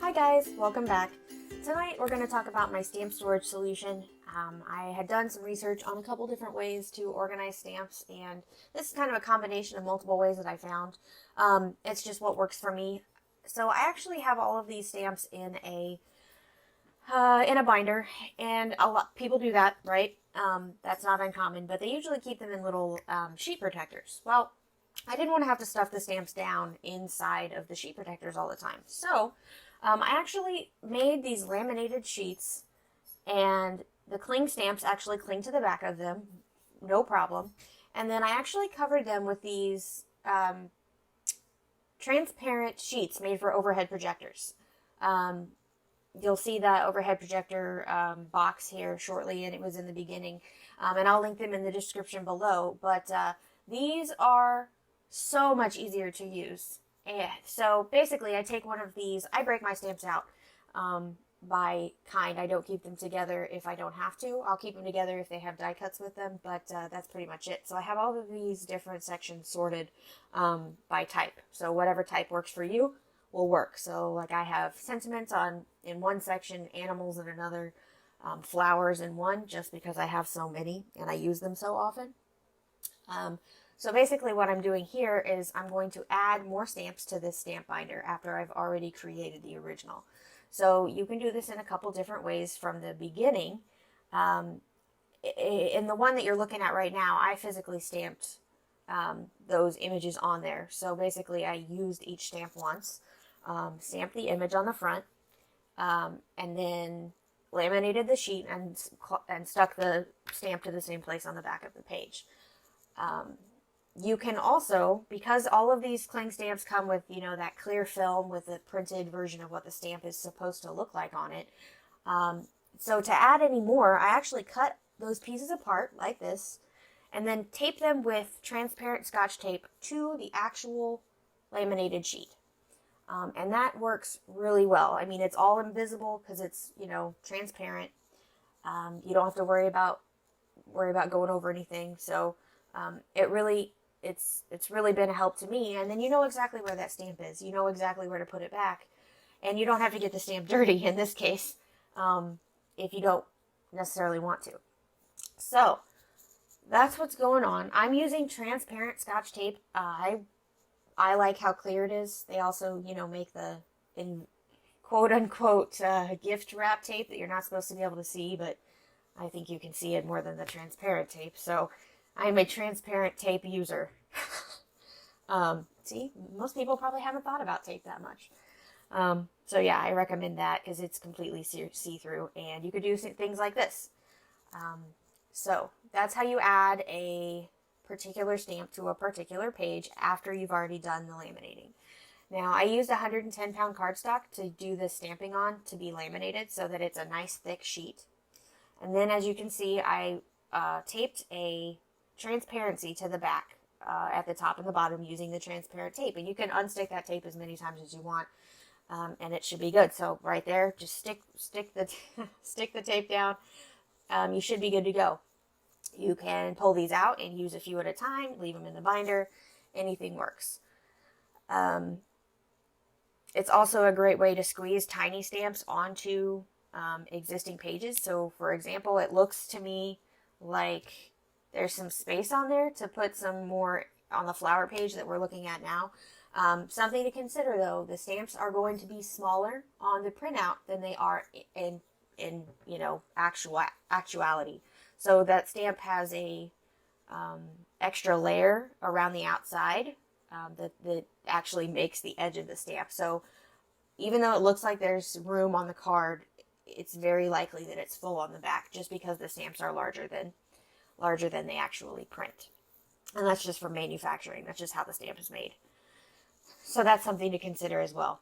Hi guys, welcome back. Tonight we're going to talk about my stamp storage solution. I had done some research on a couple different ways to organize stamps, and this is kind of a combination of multiple ways that I found. It's just what works for me. So I actually have all of these stamps in a binder, and a lot people do that, right? That's not uncommon, but they usually keep them in little sheet protectors. Well, I didn't want to have to stuff the stamps down inside of the sheet protectors all the time, so I actually made these laminated sheets, and the cling stamps actually cling to the back of them, no problem. And then I actually covered them with these transparent sheets made for overhead projectors. You'll see the overhead projector box here shortly, and it was in the beginning. And I'll link them in the description below. But these are so much easier to use. And so basically, I take one of these. I break my stamps out by kind. I don't keep them together if I don't have to. I'll keep them together if they have die cuts with them, but that's pretty much it. So I have all of these different sections sorted by type. So whatever type works for you will work. So like I have sentiments in one section, animals in another, flowers in one, just because I have so many and I use them so often. So basically what I'm doing here is I'm going to add more stamps to this stamp binder after I've already created the original. So you can do this in a couple different ways from the beginning. In the one that you're looking at right now, I physically stamped those images on there. So basically I used each stamp once, stamped the image on the front, and then laminated the sheet and stuck the stamp to the same place on the back of the page. You can also, because all of these cling stamps come with, that clear film with the printed version of what the stamp is supposed to look like on it. So to add any more, I actually cut those pieces apart like this, and then tape them with transparent Scotch tape to the actual laminated sheet. And that works really well. I mean, it's all invisible because it's, transparent. You don't have to worry about going over anything. So it's really been a help to me. And then you know exactly where that stamp is. You know exactly where to put it back. And you don't have to get the stamp dirty in this case, if you don't necessarily want to. So that's what's going on. I'm using transparent Scotch tape. I like how clear it is. They also, make the quote unquote gift wrap tape that you're not supposed to be able to see, but I think you can see it more than the transparent tape. So I'm a transparent tape user. See, most people probably haven't thought about tape that much. So yeah, I recommend that because it's completely see-through, and you could do things like this. So that's how you add a particular stamp to a particular page after you've already done the laminating. Now, I used 110-pound cardstock to do the stamping on to be laminated so that it's a nice thick sheet. And then, as you can see, I taped a transparency to the back at the top and the bottom using the transparent tape. And you can unstick that tape as many times as you want, and it should be good. So right there, just stick the stick the tape down. You should be good to go. You can pull these out and use a few at a time, leave them in the binder. Anything works. It's also a great way to squeeze tiny stamps onto existing pages. So for example, it looks to me like there's some space on there to put some more on the flower page that we're looking at now. Something to consider though, the stamps are going to be smaller on the printout than they are in actuality. So that stamp has a extra layer around the outside that actually makes the edge of the stamp. So even though it looks like there's room on the card, it's very likely that it's full on the back just because the stamps are larger than they actually print. And that's just from manufacturing. That's just how the stamp is made. So that's something to consider as well.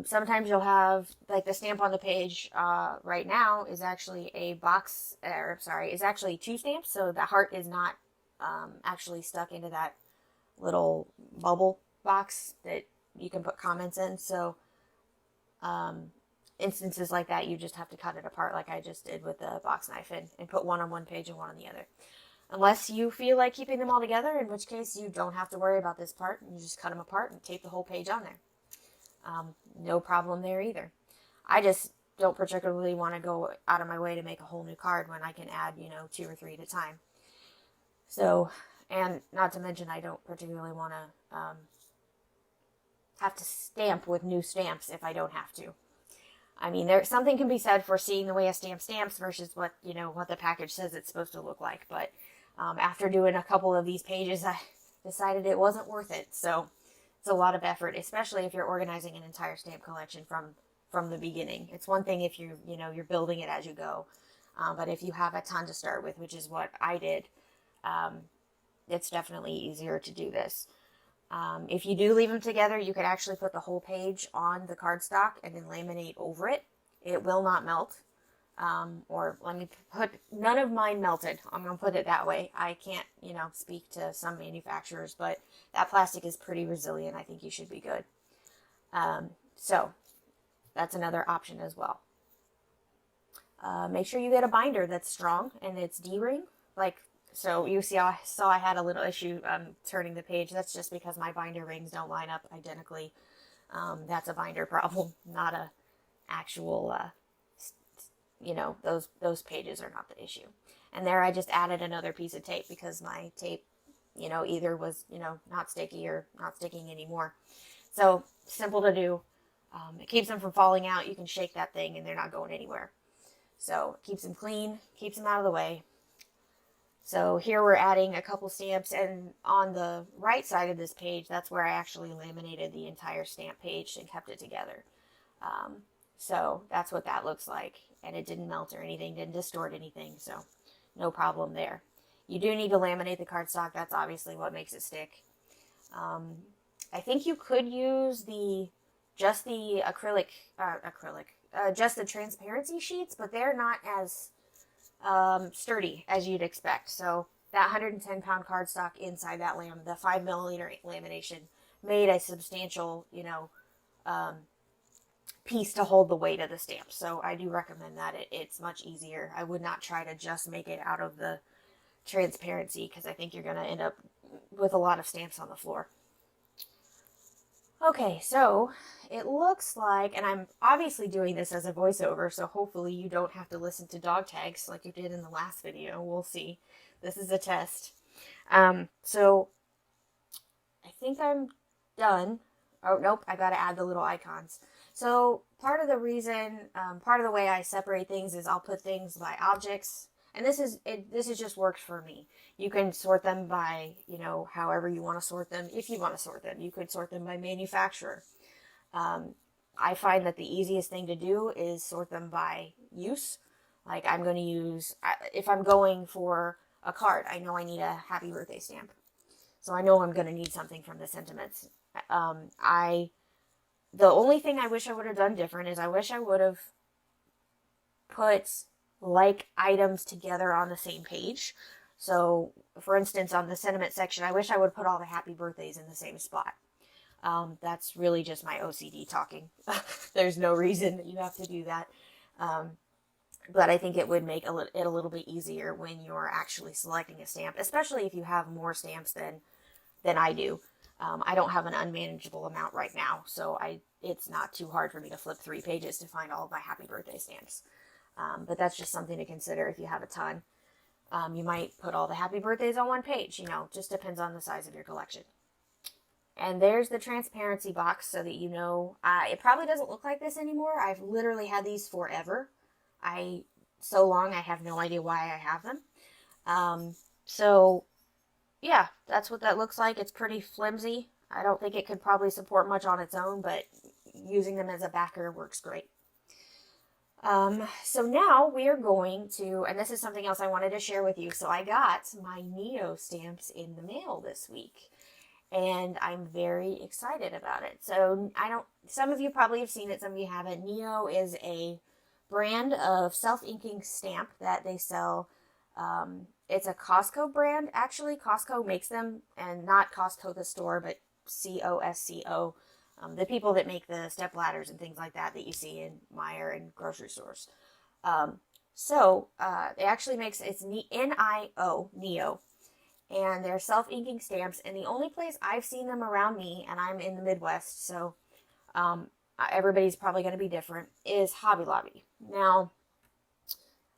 Sometimes you'll have, like the stamp on the page right now is actually is actually two stamps. So the heart is not actually stuck into that little bubble box that you can put comments in. So instances like that, you just have to cut it apart like I just did with the box knife and put one on one page and one on the other. Unless you feel like keeping them all together, in which case you don't have to worry about this part. You just cut them apart and tape the whole page on there. No problem there either. I just don't particularly want to go out of my way to make a whole new card when I can add, 2 or 3 at a time. So, and not to mention, I don't particularly want to have to stamp with new stamps if I don't have to. I mean, there something can be said for seeing the way a stamp stamps versus what what the package says it's supposed to look like. But after doing a couple of these pages, I decided it wasn't worth it. So it's a lot of effort, especially if you're organizing an entire stamp collection from the beginning. It's one thing if you're building it as you go, but if you have a ton to start with, which is what I did, it's definitely easier to do this. If you do leave them together, you could actually put the whole page on the cardstock and then laminate over it. It will not melt. Or let me put, none of mine melted. I'm going to put it that way. I can't, speak to some manufacturers, but that plastic is pretty resilient. I think you should be good. So that's another option as well. Make sure you get a binder that's strong and it's D-ring. So you see how I had a little issue turning the page. That's just because my binder rings don't line up identically. That's a binder problem, not a actual, those pages are not the issue. And there I just added another piece of tape because my tape, either was, not sticky or not sticking anymore. So simple to do. It keeps them from falling out. You can shake that thing and they're not going anywhere. So it keeps them clean, keeps them out of the way. So here we're adding a couple stamps, and on the right side of this page, that's where I actually laminated the entire stamp page and kept it together. So that's what that looks like, and it didn't melt or anything, didn't distort anything, so no problem there. You do need to laminate the cardstock. That's obviously what makes it stick. I think you could use just the just the transparency sheets, but they're not as sturdy as you'd expect. So that 110-pound cardstock inside that the 5mm lamination made a substantial, piece to hold the weight of the stamp. So I do recommend that. It's much easier. I would not try to just make it out of the transparency because I think you're going to end up with a lot of stamps on the floor. Okay, so it looks like, and I'm obviously doing this as a voiceover, so hopefully you don't have to listen to dog tags like you did in the last video. We'll see. This is a test. So I think I'm done. Oh, nope, I gotta add the little icons. So part of the reason, part of the way I separate things is I'll put things by objects. And this is just worked for me. You can sort them by, however you want to sort them. If you want to sort them, you could sort them by manufacturer. I find that the easiest thing to do is sort them by use. Like I'm going to use, if I'm going for a card, I know I need a happy birthday stamp. So I know I'm going to need something from the sentiments. The only thing I wish I would have done different is I wish I would have put like items together on the same page. So for instance, on the sentiment section, I wish I would put all the happy birthdays in the same spot. That's really just my OCD talking. There's no reason that you have to do that. But I think it would make it a little bit easier when you're actually selecting a stamp, especially if you have more stamps than I do. I don't have an unmanageable amount right now, so it's not too hard for me to flip 3 pages to find all of my happy birthday stamps. But that's just something to consider if you have a ton. You might put all the happy birthdays on one page, just depends on the size of your collection. And there's the transparency box so that it probably doesn't look like this anymore. I've literally had these forever. So long, I have no idea why I have them. So yeah, that's what that looks like. It's pretty flimsy. I don't think it could probably support much on its own, but using them as a backer works great. So now we are going to, and this is something else I wanted to share with you. So I got my Neo stamps in the mail this week, and I'm very excited about it. So some of you probably have seen it, some of you haven't. Neo is a brand of self-inking stamp that they sell. It's a Costco brand. Actually, Costco makes them, and not Costco the store, but Costco. The people that make the step ladders and things like that you see in Meijer and grocery stores. It actually makes, it's Neo, and they're self-inking stamps, and the only place I've seen them around me, and I'm in the Midwest, so everybody's probably going to be different, is Hobby Lobby. Now,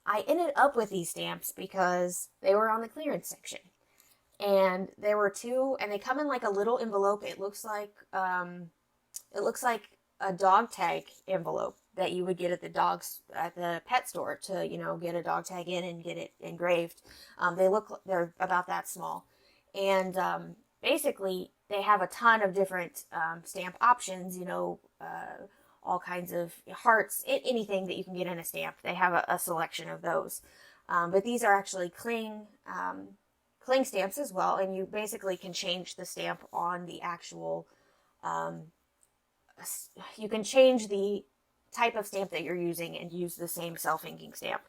I ended up with these stamps because they were on the clearance section. And there were two, and they come in like a little envelope. It looks like a dog tag envelope that you would get at the pet store to, get a dog tag in and get it engraved. They're about that small. And basically, they have a ton of different stamp options, all kinds of hearts, anything that you can get in a stamp. They have a selection of those. But these are actually cling stamps as well, and you basically can change the stamp on the actual, you can change the type of stamp that you're using and use the same self-inking stamp.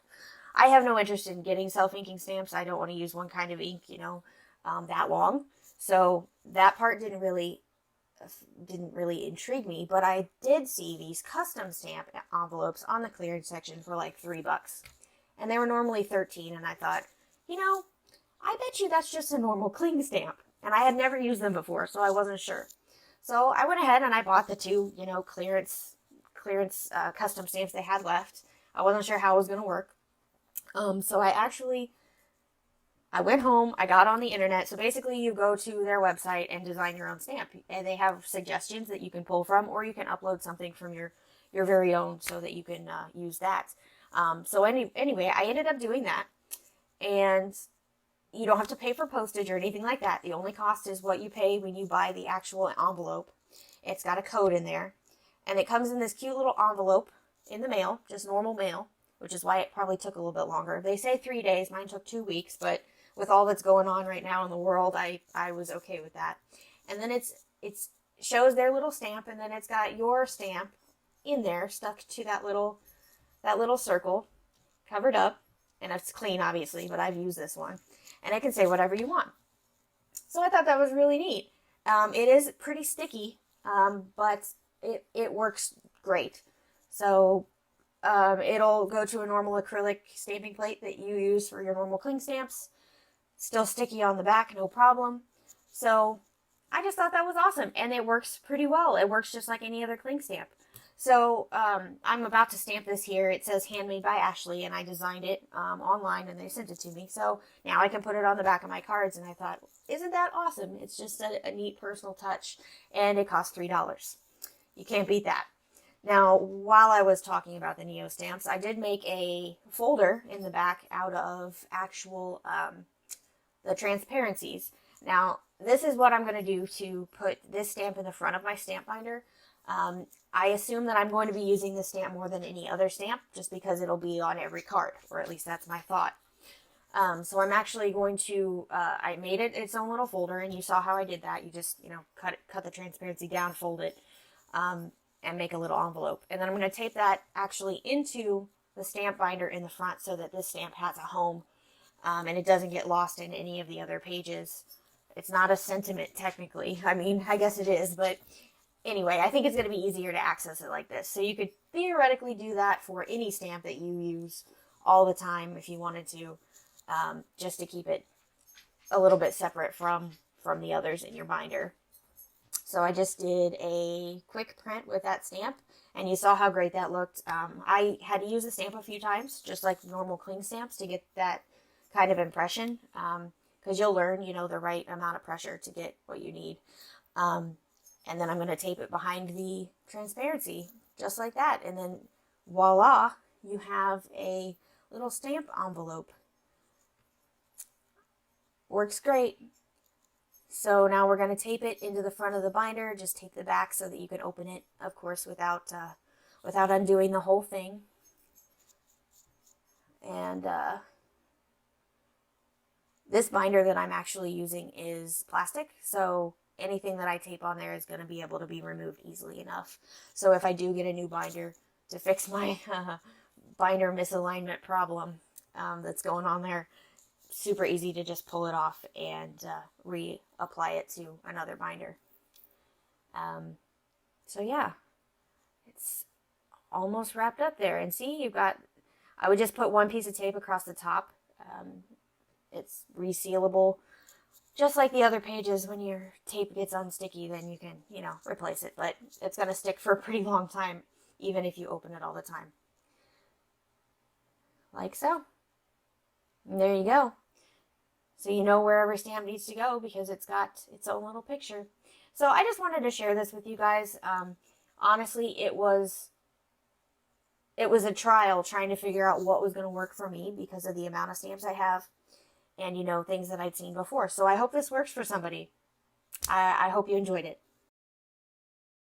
I have no interest in getting self-inking stamps. I don't want to use one kind of ink, that long. So that part didn't really intrigue me, but I did see these custom stamp envelopes on the clearance section for like $3. And they were normally $13, and I thought, I bet you that's just a normal cling stamp. And I had never used them before, so I wasn't sure. So I went ahead and I bought the two, clearance custom stamps they had left. I wasn't sure how it was going to work. So I went home, I got on the internet. So basically you go to their website and design your own stamp. And they have suggestions that you can pull from, or you can upload something from your very own so that you can use that. Anyway, I ended up doing that. And you don't have to pay for postage or anything like that. The only cost is what you pay when you buy the actual envelope. It's got a code in there. And it comes in this cute little envelope in the mail, just normal mail, which is why it probably took a little bit longer. They say 3 days. Mine took 2 weeks, but with all that's going on right now in the world, I was okay with that. And then it shows their little stamp, and then it's got your stamp in there, stuck to that little circle, covered up. And it's clean, obviously, but I've used this one. And it can say whatever you want. So I thought that was really neat. It is pretty sticky, but it works great. So it'll go to a normal acrylic stamping plate that you use for your normal cling stamps. Still sticky on the back, no problem. So I just thought that was awesome. And it works pretty well. It works just like any other cling stamp. So I'm about to stamp this here. It says handmade by Ashley, and I designed it online, and they sent it to me. So now I can put it on the back of my cards, and I thought, isn't that awesome? It's just a neat personal touch, and it cost $3. You can't beat that. Now, while I was talking about the Neo stamps, I did make a folder in the back out of actual the Transparencies. Now, this is what I'm going to do to put this stamp in the front of my stamp binder. I assume that I'm going to be using this stamp more than any other stamp, just because it'll be on every card, or at least that's my thought. So I'm actually going to, I made it its own little folder, and you saw how I did that. You just, cut the transparency down, fold it, and make a little envelope. And then I'm going to tape that actually into the stamp binder in the front so that this stamp has a home, and it doesn't get lost in any of the other pages. It's not a sentiment, technically. I mean, I guess it is, but anyway, I think it's going to be easier to access it like this. So you could theoretically do that for any stamp that you use all the time if you wanted to, just to keep it a little bit separate from the others in your binder. So I just did a quick print with that stamp, and you saw how great that looked. I had to use the stamp a few times, just like normal cling stamps, to get that kind of impression, because you'll learn, the right amount of pressure to get what you need. And then I'm going to tape it behind the transparency, just like that. And then, voila, you have a little stamp envelope. Works great. So now we're going to tape it into the front of the binder. Just tape the back so that you can open it, of course, without undoing the whole thing. And this binder that I'm actually using is plastic, so anything that I tape on there is going to be able to be removed easily enough. So if I do get a new binder to fix my binder misalignment problem that's going on there, super easy to just pull it off and reapply it to another binder. So yeah, it's almost wrapped up there. And see, I would just put one piece of tape across the top. It's resealable. Just like the other pages, when your tape gets unsticky, then you can, replace it. But it's going to stick for a pretty long time, even if you open it all the time. Like so. And there you go. So you know where every stamp needs to go because it's got its own little picture. So I just wanted to share this with you guys. Honestly, it was a trial trying to figure out what was going to work for me because of the amount of stamps I have and, things that I'd seen before. So I hope this works for somebody. I hope you enjoyed it.